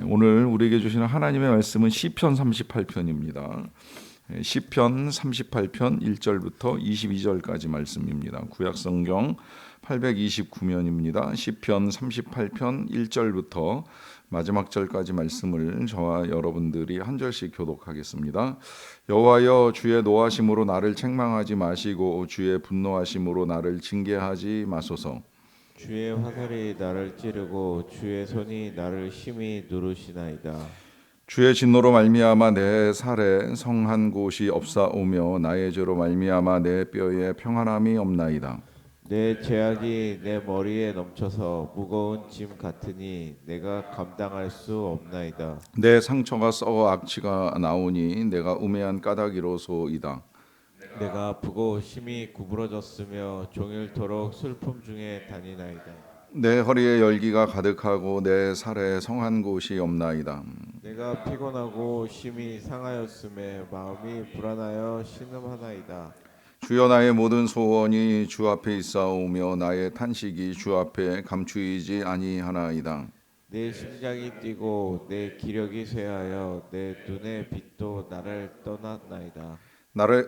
오늘 우리에게 주시는 하나님의 말씀은 시편 38편입니다. 시편 38편 1절부터 22절까지 말씀입니다. 구약성경 829면입니다. 시편 38편 1절부터 마지막 절까지 말씀을 저와 여러분들이 한 절씩 교독하겠습니다. 여호와여, 주의 노하심으로 나를 책망하지 마시고 주의 분노하심으로 나를 징계하지 마소서. 주의 화살이 나를 찌르고 주의 손이 나를 심히 누르시나이다. 주의 진노로 말미암아 내 살에 성한 곳이 없사오며 나의 죄로 말미암아 내 뼈에 평안함이 없나이다. 내 죄악이 내 머리에 넘쳐서 무거운 짐 같으니 내가 감당할 수 없나이다. 내 상처가 썩어 악취가 나오니 내가 우매한 까닭이로소이다. 내가 아프고 심히 구부러졌으며 종일토록 슬픔 중에 다니나이다. 내 허리에 열기가 가득하고 내 살에 성한 곳이 없나이다. 내가 피곤하고 심히 상하였음에 마음이 불안하여 신음하나이다. 주여, 나의 모든 소원이 주 앞에 있사오며 나의 탄식이 주 앞에 감추이지 아니하나이다. 내 심장이 뛰고 내 기력이 쇠하여 내 눈의 빛도 나를 떠났나이다.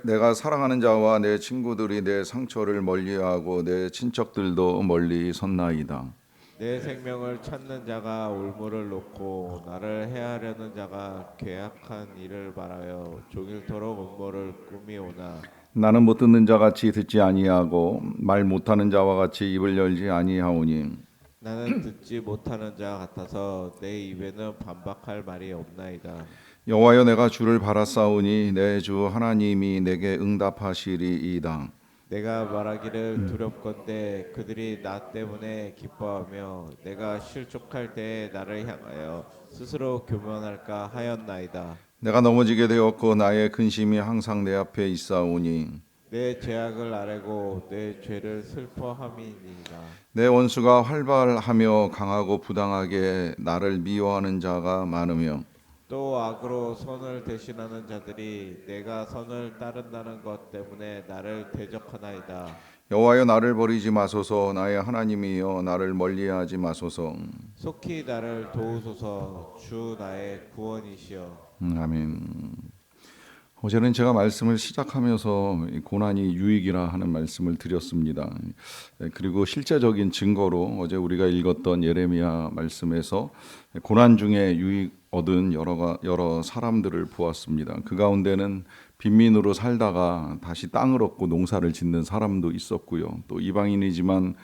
내가 사랑하는 자와 내 친구들이 내 상처를 멀리하고 내 친척들도 멀리 섰나이다. 내 생명을 찾는 자가 올무를 놓고 나를 해하려는 자가 괴악한 일을 바라여 종일토록 음모를 꾸미오나. 나는 못 듣는 자 같이 듣지 아니하고 말 못하는 자와 같이 입을 열지 아니하오니 나는 듣지 못하는 자 같아서 내 입에는 반박할 말이 없나이다. 여호와여, 내가 주를 바라싸우니 내 주 하나님이 내게 응답하시리이다. 내가 말하기를 두렵건대 그들이 나 때문에 기뻐하며 내가 실족할 때에 나를 향하여 스스로 교만할까 하였나이다. 내가 넘어지게 되었고 나의 근심이 항상 내 앞에 있사오니 내 죄악을 아뢰고 내 죄를 슬퍼함이니이다. 내 원수가 활발하며 강하고 부당하게 나를 미워하는 자가 많으며 또 악으로 선을 대신하는 자들이 내가 선을 따른다는 것 때문에 나를 대적하나이다. 여호와여, 나를 버리지 마소서. 나의 하나님이여, 나를 멀리하지 마소서. 속히 나를 도우소서. 주 나의 구원이시여. 아멘. 어제는 제가 말씀을 시작하면서 고난이 유익이라 하는 말씀을 드렸습니다. 그리고 실제적인 증거로 어제 우리가 읽었던 예레미야 말씀에서 고난 중에 유익 얻은 여러 사람들을 보았습니다. 그 가운데는 빈민으로 살다가 다시 땅을 얻고 농사를 짓는 사람도 있었고요. 또 이방인이지만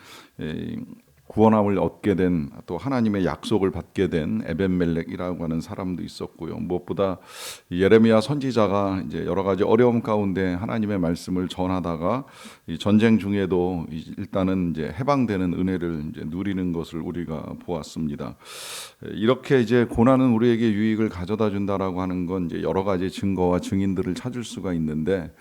구원함을 얻게 된, 또 하나님의 약속을 받게 된 에벤멜렉이라고 하는 사람도 있었고요. 무엇보다 예레미야 선지자가 이제 여러 가지 어려움 가운데 하나님의 말씀을 전하다가 이 전쟁 중에도 일단은 이제 해방되는 은혜를 이제 누리는 것을 우리가 보았습니다. 이렇게 이제 고난은 우리에게 유익을 가져다 준다라고 하는 건 이제 여러 가지 증거와 증인들을 찾을 수가 있는데,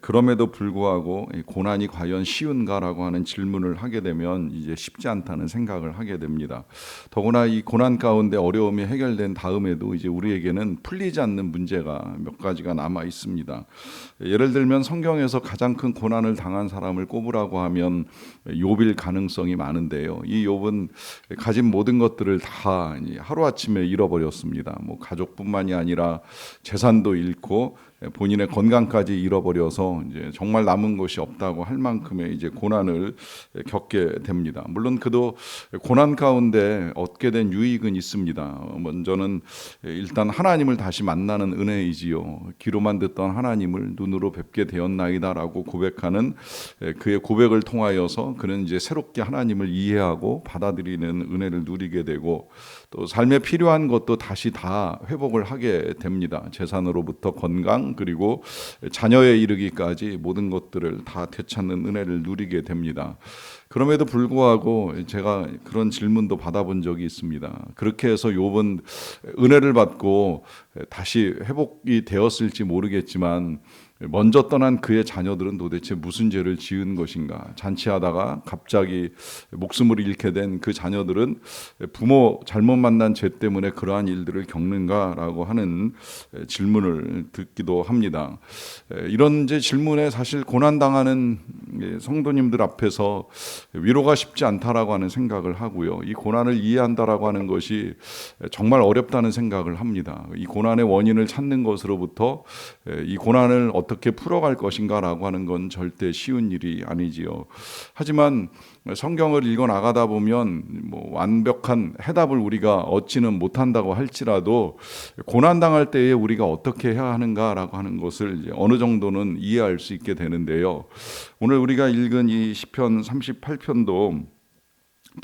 그럼에도 불구하고 고난이 과연 쉬운가라고 하는 질문을 하게 되면 이제 쉽지 않다는 생각을 하게 됩니다. 더구나 이 고난 가운데 어려움이 해결된 다음에도 이제 우리에게는 풀리지 않는 문제가 몇 가지가 남아 있습니다. 예를 들면 성경에서 가장 큰 고난을 당한 사람을 꼽으라고 하면 욥일 가능성이 많은데요. 이 욥은 가진 모든 것들을 다 하루아침에 잃어버렸습니다. 뭐 가족뿐만이 아니라 재산도 잃고 본인의 건강까지 잃어버려서 이제 정말 남은 것이 없다고 할 만큼의 이제 고난을 겪게 됩니다. 물론 그도 고난 가운데 얻게 된 유익은 있습니다. 먼저는 일단 하나님을 다시 만나는 은혜이지요. 귀로만 듣던 하나님을 눈으로 뵙게 되었나이다라고 고백하는 그의 고백을 통하여서 그는 이제 새롭게 하나님을 이해하고 받아들이는 은혜를 누리게 되고, 또 삶에 필요한 것도 다시 다 회복을 하게 됩니다. 재산으로부터 건강, 그리고 자녀에 이르기까지 모든 것들을 다 되찾는 은혜를 누리게 됩니다. 그럼에도 불구하고 제가 그런 질문도 받아본 적이 있습니다. 그렇게 해서 욥은 은혜를 받고 다시 회복이 되었을지 모르겠지만 먼저 떠난 그의 자녀들은 도대체 무슨 죄를 지은 것인가? 잔치하다가 갑자기 목숨을 잃게 된 그 자녀들은 부모 잘못 만난 죄 때문에 그러한 일들을 겪는가라고 하는 질문을 듣기도 합니다. 이런 이제 질문에 사실 고난당하는 성도님들 앞에서 위로가 쉽지 않다라고 하는 생각을 하고요. 이 고난을 이해한다라고 하는 것이 정말 어렵다는 생각을 합니다. 이 고난의 원인을 찾는 것으로부터 이 고난을 어떻게 풀어갈 것인가라고 하는 건 절대 쉬운 일이 아니지요. 하지만 성경을 읽어 나가다 보면 뭐 완벽한 해답을 우리가 얻지는 못한다고 할지라도 고난 당할 때에 우리가 어떻게 해야 하는가라고 하는 것을 이제 어느 정도는 이해할 수 있게 되는데요. 오늘 우리가 읽은 이 시편 38편도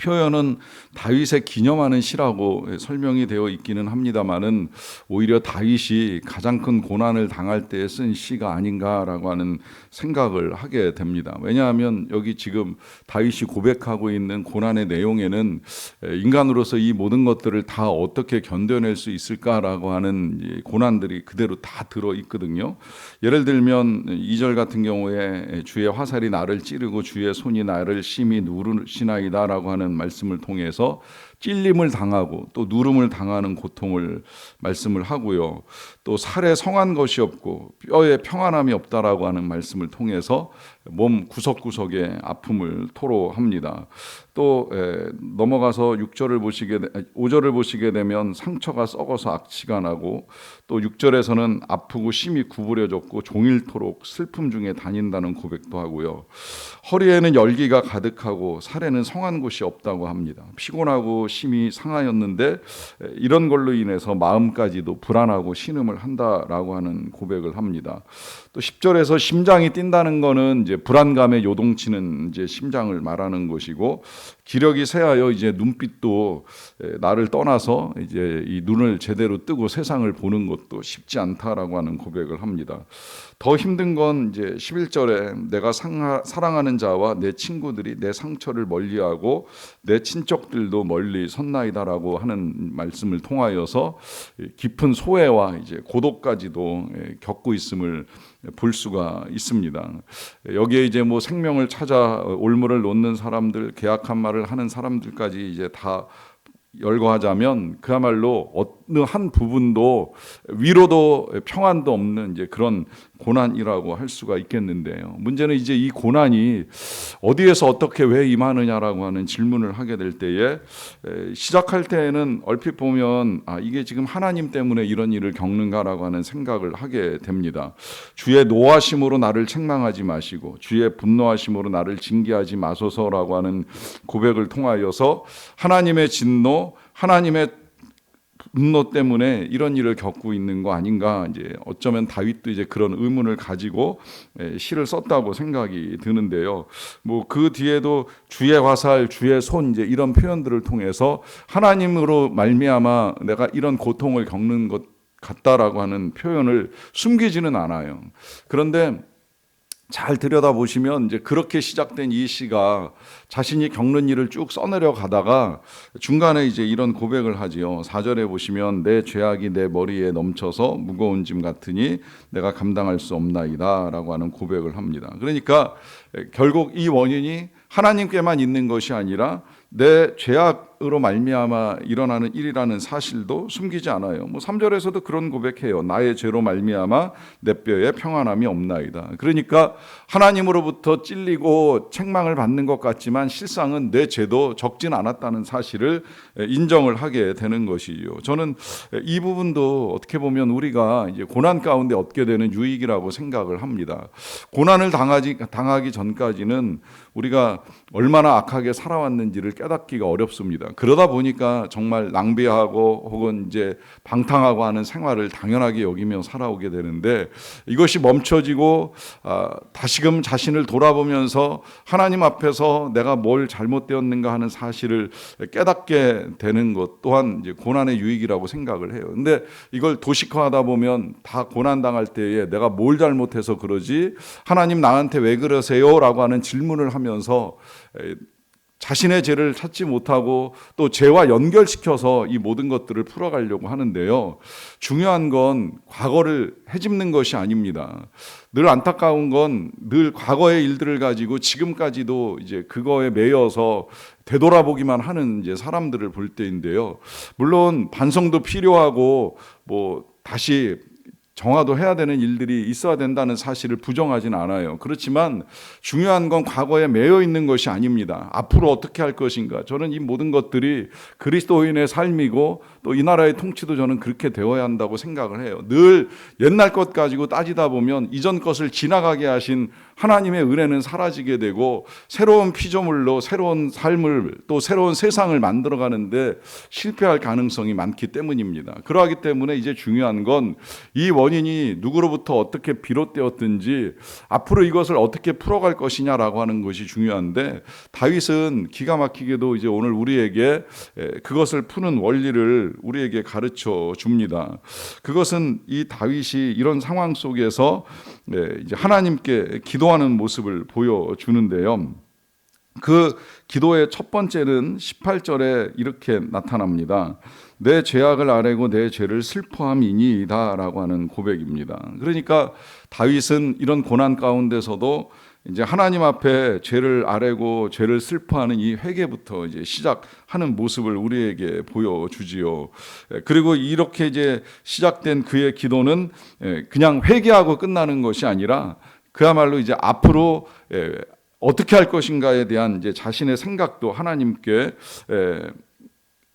표현은 다윗의 기념하는 시라고 설명이 되어 있기는 합니다만은 오히려 다윗이 가장 큰 고난을 당할 때 쓴 시가 아닌가라고 하는 생각을 하게 됩니다. 왜냐하면 여기 지금 다윗이 고백하고 있는 고난의 내용에는 인간으로서 이 모든 것들을 다 어떻게 견뎌낼 수 있을까라고 하는 고난들이 그대로 다 들어 있거든요. 예를 들면 2절 같은 경우에 주의 화살이 나를 찌르고 주의 손이 나를 심히 누르시나이다라고 하는 말씀을 통해서 찔림을 당하고 또 누름을 당하는 고통을 말씀을 하고요. 또 살에 성한 것이 없고 뼈에 평안함이 없다라고 하는 말씀을 통해서 몸 구석구석에 아픔을 토로합니다. 또 넘어가서 5절을 보시게 되면 상처가 썩어서 악취가 나고 또 6절에서는 아프고 심히 구부려졌고 종일토록 슬픔 중에 다닌다는 고백도 하고요. 허리에는 열기가 가득하고 살에는 성한 곳이 없다고 합니다. 피곤하고 심히 상하였는데 이런 걸로 인해서 마음까지도 불안하고 신음을 한다라고 하는 고백을 합니다. 또 10절에서 심장이 뛴다는 거는 이제 불안감에 요동치는 이제 심장을 말하는 것이고 기력이 쇠하여 이제 눈빛도 나를 떠나서 이제 이 눈을 제대로 뜨고 세상을 보는 것도 쉽지 않다라고 하는 고백을 합니다. 더 힘든 건 이제 11절에 내가 사랑하는 자와 내 친구들이 내 상처를 멀리하고 내 친척들도 멀리 섰나이다라고 하는 말씀을 통하여서 깊은 소외와 이제 고독까지도 겪고 있음을 볼 수가 있습니다. 여기에 이제 뭐 생명을 찾아 올무를 놓는 사람들, 계약한 말을 하는 사람들까지 이제 다 열거하자면 그야말로 어느 한 부분도 위로도 평안도 없는 이제 그런 고난이라고 할 수가 있겠는데요. 문제는 이제 이 고난이 어디에서 어떻게 왜 임하느냐라고 하는 질문을 하게 될 때에 시작할 때에는 얼핏 보면 이게 지금 하나님 때문에 이런 일을 겪는가라고 하는 생각을 하게 됩니다. 주의 노하심으로 나를 책망하지 마시고 주의 분노하심으로 나를 징계하지 마소서라고 하는 고백을 통하여서 하나님의 진노, 하나님의 분노 때문에 이런 일을 겪고 있는 거 아닌가, 이제 어쩌면 다윗도 이제 그런 의문을 가지고 시를 썼다고 생각이 드는데요. 뭐 그 뒤에도 주의 화살, 주의 손 이제 이런 표현들을 통해서 하나님으로 말미암아 내가 이런 고통을 겪는 것 같다라고 하는 표현을 숨기지는 않아요. 그런데 잘 들여다보시면 이제 그렇게 시작된 이 시가 자신이 겪는 일을 쭉 써내려 가다가 중간에 이제 이런 고백을 하지요. 4절에 보시면 내 죄악이 내 머리에 넘쳐서 무거운 짐 같으니 내가 감당할 수 없나이다 라고 하는 고백을 합니다. 그러니까 결국 이 원인이 하나님께만 있는 것이 아니라 내 죄악으로 말미암아 일어나는 일이라는 사실도 숨기지 않아요. 뭐 3절에서도 그런 고백해요. 나의 죄로 말미암아 내 뼈에 평안함이 없나이다. 그러니까 하나님으로부터 찔리고 책망을 받는 것 같지만 실상은 내 죄도 적진 않았다는 사실을 인정을 하게 되는 것이죠. 저는 이 부분도 어떻게 보면 우리가 이제 고난 가운데 얻게 되는 유익이라고 생각을 합니다. 고난을 당하기 전까지는 우리가 얼마나 악하게 살아왔는지를 깨닫기가 어렵습니다. 그러다 보니까 정말 낭비하고 혹은 이제 방탕하고 하는 생활을 당연하게 여기며 살아오게 되는데 이것이 멈춰지고 다시금 자신을 돌아보면서 하나님 앞에서 내가 뭘 잘못되었는가 하는 사실을 깨닫게 되는 것 또한 이제 고난의 유익이라고 생각을 해요. 근데 이걸 도식화하다 보면 다 고난 당할 때에 내가 뭘 잘못해서 그러지? 하나님 나한테 왜 그러세요? 라고 하는 질문을 하면서 자신의 죄를 찾지 못하고 또 죄와 연결시켜서 이 모든 것들을 풀어가려고 하는데요. 중요한 건 과거를 헤집는 것이 아닙니다. 늘 안타까운 건 늘 과거의 일들을 가지고 지금까지도 이제 그거에 매여서 되돌아보기만 하는 이제 사람들을 볼 때인데요. 물론 반성도 필요하고 뭐 다시 정화도 해야 되는 일들이 있어야 된다는 사실을 부정하지는 않아요. 그렇지만 중요한 건 과거에 매여 있는 것이 아닙니다. 앞으로 어떻게 할 것인가. 저는 이 모든 것들이 그리스도인의 삶이고 또 이 나라의 통치도 저는 그렇게 되어야 한다고 생각을 해요. 늘 옛날 것 가지고 따지다 보면 이전 것을 지나가게 하신 하나님의 은혜는 사라지게 되고 새로운 피조물로 새로운 삶을 또 새로운 세상을 만들어가는데 실패할 가능성이 많기 때문입니다. 그러하기 때문에 이제 중요한 건 이 원인이 누구로부터 어떻게 비롯되었든지 앞으로 이것을 어떻게 풀어갈 것이냐라고 하는 것이 중요한데, 다윗은 기가 막히게도 이제 오늘 우리에게 그것을 푸는 원리를 우리에게 가르쳐 줍니다. 그것은 이 다윗이 이런 상황 속에서 이제 하나님께 기도하는 모습을 보여주는데요. 그 기도의 첫 번째는 18절에 이렇게 나타납니다. 내 죄악을 아뢰고 내 죄를 슬퍼함이니이다 라고 하는 고백입니다. 그러니까 다윗은 이런 고난 가운데서도 이제 하나님 앞에 죄를 아뢰고 죄를 슬퍼하는 이 회개부터 이제 시작하는 모습을 우리에게 보여주지요. 그리고 이렇게 이제 시작된 그의 기도는 그냥 회개하고 끝나는 것이 아니라 그야말로 이제 앞으로 어떻게 할 것인가에 대한 이제 자신의 생각도 하나님께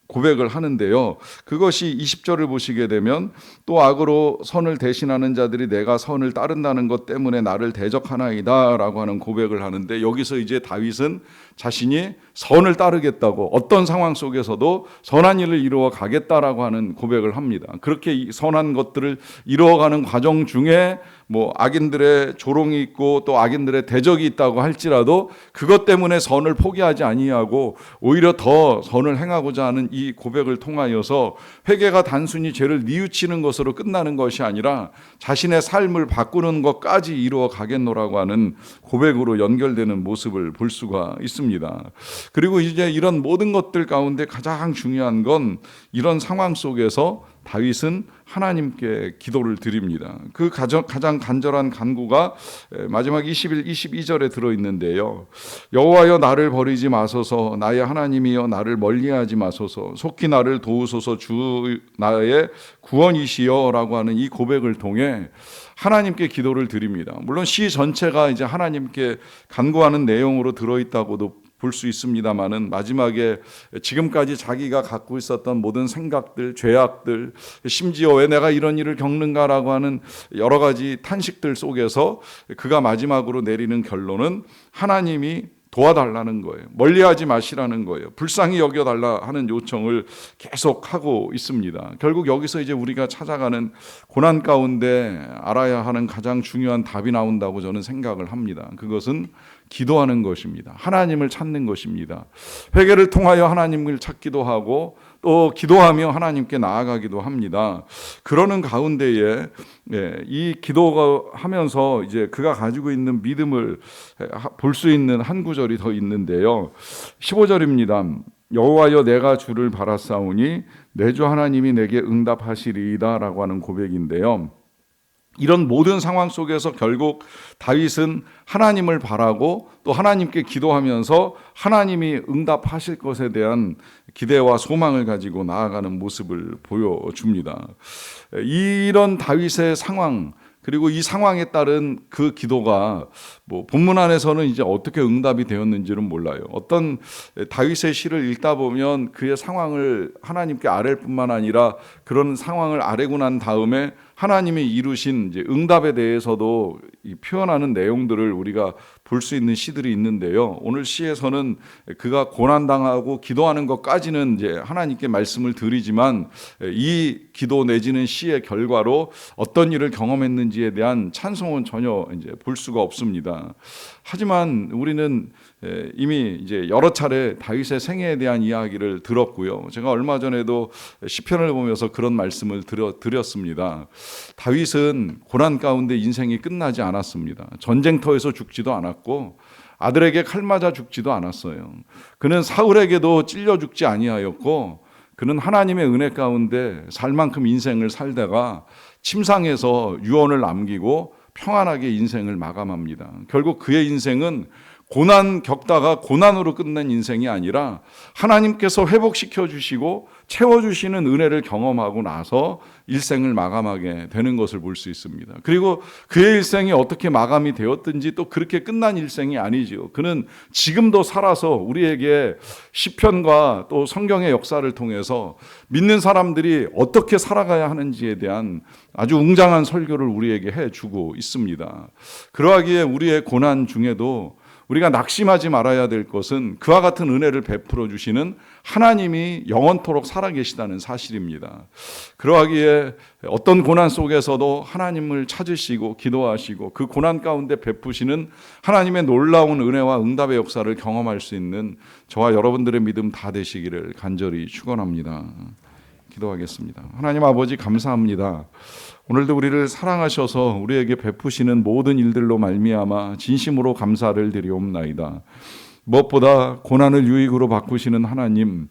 고백을 하는데요. 그것이 20절을 보시게 되면 또 악으로 선을 대신하는 자들이 내가 선을 따른다는 것 때문에 나를 대적하나이다 라고 하는 고백을 하는데, 여기서 이제 다윗은 자신이 선을 따르겠다고 어떤 상황 속에서도 선한 일을 이루어 가겠다라고 하는 고백을 합니다. 그렇게 선한 것들을 이루어가는 과정 중에 뭐 악인들의 조롱이 있고 또 악인들의 대적이 있다고 할지라도 그것 때문에 선을 포기하지 아니하고 오히려 더 선을 행하고자 하는 이 고백을 통하여서 회개가 단순히 죄를 뉘우치는 것으로 끝나는 것이 아니라 자신의 삶을 바꾸는 것까지 이루어 가겠노라고 하는 고백으로 연결되는 모습을 볼 수가 있습니다. 그리고 이제 이런 모든 것들 가운데 가장 중요한 건 이런 상황 속에서 다윗은 하나님께 기도를 드립니다. 그 가장 간절한 간구가 마지막 21, 22절에 들어있는데요. 여호와여 나를 버리지 마소서, 나의 하나님이여 나를 멀리하지 마소서, 속히 나를 도우소서, 주 나의 구원이시여 라고 하는 이 고백을 통해 하나님께 기도를 드립니다. 물론 시 전체가 이제 하나님께 간구하는 내용으로 들어있다고도 볼 수 있습니다만은 마지막에 지금까지 자기가 갖고 있었던 모든 생각들, 죄악들, 심지어 왜 내가 이런 일을 겪는가라고 하는 여러 가지 탄식들 속에서 그가 마지막으로 내리는 결론은 하나님이 도와달라는 거예요. 멀리하지 마시라는 거예요. 불쌍히 여겨달라 하는 요청을 계속하고 있습니다. 결국 여기서 이제 우리가 찾아가는 고난 가운데 알아야 하는 가장 중요한 답이 나온다고 저는 생각을 합니다. 그것은 기도하는 것입니다. 하나님을 찾는 것입니다. 회개를 통하여 하나님을 찾기도 하고 또 기도하며 하나님께 나아가기도 합니다. 그러는 가운데에 이 기도가 하면서 이제 그가 가지고 있는 믿음을 볼 수 있는 한 구절이 더 있는데요. 15절입니다. 여호와여 내가 주를 바라사오니 내 주 하나님이 내게 응답하시리이다 라고 하는 고백인데요. 이런 모든 상황 속에서 결국 다윗은 하나님을 바라고 또 하나님께 기도하면서 하나님이 응답하실 것에 대한 기대와 소망을 가지고 나아가는 모습을 보여줍니다. 이런 다윗의 상황, 그리고 이 상황에 따른 그 기도가 뭐 본문 안에서는 이제 어떻게 응답이 되었는지는 몰라요. 어떤 다윗의 시를 읽다 보면 그의 상황을 하나님께 아랠 뿐만 아니라 그런 상황을 아뢰고 난 다음에 하나님이 이루신 이제 응답에 대해서도 표현하는 내용들을 우리가 볼 수 있는 시들이 있는데요. 오늘 시에서는 그가 고난당하고 기도하는 것까지는 이제 하나님께 말씀을 드리지만 이 기도 내지는 시의 결과로 어떤 일을 경험했는지에 대한 찬송은 전혀 이제 볼 수가 없습니다. 하지만 우리는 이미 이제 여러 차례 다윗의 생애에 대한 이야기를 들었고요. 제가 얼마 전에도 시편을 보면서 그런 말씀을 드렸습니다. 다윗은 고난 가운데 인생이 끝나지 않았습니다. 전쟁터에서 죽지도 않았고 아들에게 칼 맞아 죽지도 않았어요. 그는 사울에게도 찔려 죽지 아니하였고 그는 하나님의 은혜 가운데 살 만큼 인생을 살다가 침상에서 유언을 남기고 평안하게 인생을 마감합니다. 결국 그의 인생은 고난 겪다가 고난으로 끝낸 인생이 아니라 하나님께서 회복시켜 주시고 채워주시는 은혜를 경험하고 나서 일생을 마감하게 되는 것을 볼 수 있습니다. 그리고 그의 일생이 어떻게 마감이 되었든지 또 그렇게 끝난 일생이 아니지요. 그는 지금도 살아서 우리에게 시편과 또 성경의 역사를 통해서 믿는 사람들이 어떻게 살아가야 하는지에 대한 아주 웅장한 설교를 우리에게 해주고 있습니다. 그러하기에 우리의 고난 중에도 우리가 낙심하지 말아야 될 것은 그와 같은 은혜를 베풀어 주시는 하나님이 영원토록 살아계시다는 사실입니다. 그러하기에 어떤 고난 속에서도 하나님을 찾으시고 기도하시고 그 고난 가운데 베푸시는 하나님의 놀라운 은혜와 응답의 역사를 경험할 수 있는 저와 여러분들의 믿음 다 되시기를 간절히 축원합니다. 기도하겠습니다. 하나님 아버지 감사합니다. 오늘도 우리를 사랑하셔서 우리에게 베푸시는 모든 일들로 말미암아 진심으로 감사를 드리옵나이다. 무엇보다 고난을 유익으로 바꾸시는 하나님,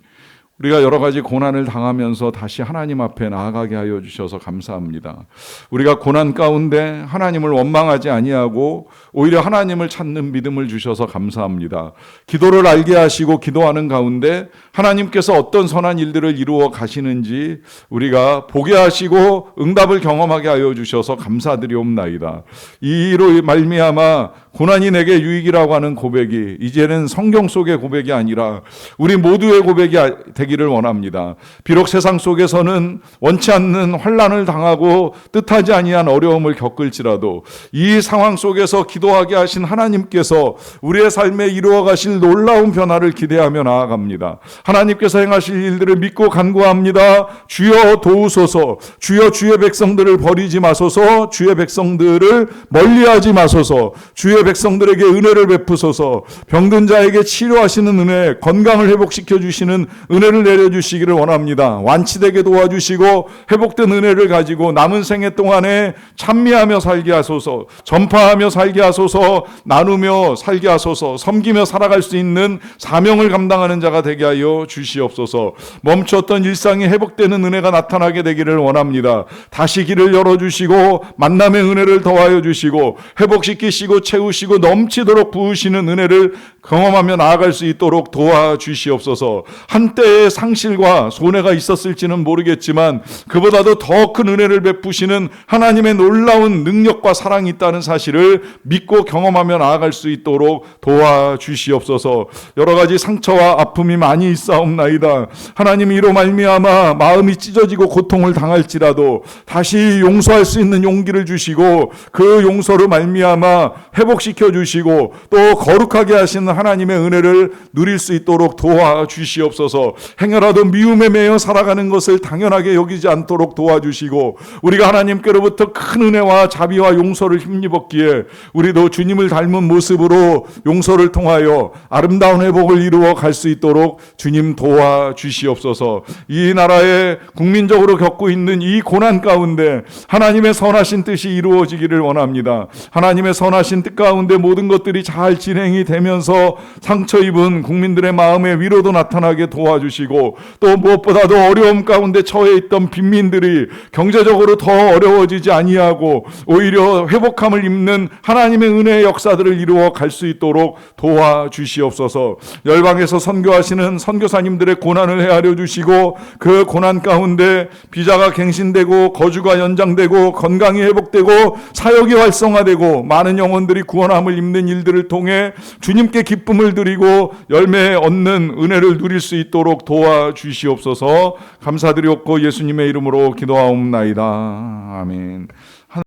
우리가 여러 가지 고난을 당하면서 다시 하나님 앞에 나아가게 하여 주셔서 감사합니다. 우리가 고난 가운데 하나님을 원망하지 아니하고 오히려 하나님을 찾는 믿음을 주셔서 감사합니다. 기도를 알게 하시고 기도하는 가운데 하나님께서 어떤 선한 일들을 이루어 가시는지 우리가 보게 하시고 응답을 경험하게 하여 주셔서 감사드리옵나이다. 이로 말미암아 고난이 내게 유익이라고 하는 고백이 이제는 성경 속의 고백이 아니라 우리 모두의 고백이 되기를 원합니다. 비록 세상 속에서는 원치 않는 환난을 당하고 뜻하지 아니한 어려움을 겪을지라도 이 상황 속에서 기도하게 하신 하나님께서 우리의 삶에 이루어 가실 놀라운 변화를 기대하며 나아갑니다. 하나님께서 행하실 일들을 믿고 간구합니다. 주여 도우소서. 주여 주의 백성들을 버리지 마소서. 주의 백성들을 멀리하지 마소서. 주의 백성들에게 은혜를 베푸소서. 병든 자에게 치료하시는 은혜, 건강을 회복시켜 주시는 은혜를 내려주시기를 원합니다. 완치되게 도와주시고 회복된 은혜를 가지고 남은 생애 동안에 찬미하며 살게 하소서. 전파하며 살게 하소서. 나누며 살게 하소서. 섬기며 살아갈 수 있는 사명을 감당하는 자가 되게 하여 주시옵소서. 멈췄던 일상이 회복되는 은혜가 나타나게 되기를 원합니다. 다시 길을 열어주시고 만남의 은혜를 더하여 주시고 회복시키시고 채우시고 넘치도록 부으시는 은혜를 경험하며 나아갈 수 있도록 도와주시옵소서. 한때의 상실과 손해가 있었을지는 모르겠지만 그보다도 더 큰 은혜를 베푸시는 하나님의 놀라운 능력과 사랑이 있다는 사실을 믿고 경험하며 나아갈 수 있도록 도와주시옵소서. 여러 가지 상처와 아픔이 많이 있사옵나이다. 하나님 이로 말미암아 마음이 찢어지고 고통을 당할지라도 다시 용서할 수 있는 용기를 주시고 그 용서로 말미암아 회복시켜 주시고 또 거룩하게 하시는 하나님의 은혜를 누릴 수 있도록 도와주시옵소서. 행여라도 미움에 매여 살아가는 것을 당연하게 여기지 않도록 도와주시고 우리가 하나님께로부터 큰 은혜와 자비와 용서를 힘입었기에 우리도 주님을 닮은 모습으로 용서를 통하여 아름다운 회복을 이루어 갈 수 있도록 주님 도와주시옵소서. 이 나라에 국민적으로 겪고 있는 이 고난 가운데 하나님의 선하신 뜻이 이루어지기를 원합니다. 하나님의 선하신 뜻 가운데 모든 것들이 잘 진행이 되면서 상처 입은 국민들의 마음에 위로도 나타나게 도와주시고 또 무엇보다도 어려움 가운데 처해 있던 빈민들이 경제적으로 더 어려워지지 아니하고 오히려 회복함을 입는 하나님의 은혜의 역사들을 이루어 갈 수 있도록 도와주시옵소서. 열방에서 선교하시는 선교사님들의 고난을 헤아려 주시고 그 고난 가운데 비자가 갱신되고 거주가 연장되고 건강이 회복되고 사역이 활성화되고 많은 영혼들이 구원함을 입는 일들을 통해 주님께 기쁨을 드리고 열매 얻는 은혜를 누릴 수 있도록 도와주시옵소서. 감사드리옵고 예수님의 이름으로 기도하옵나이다. 아멘.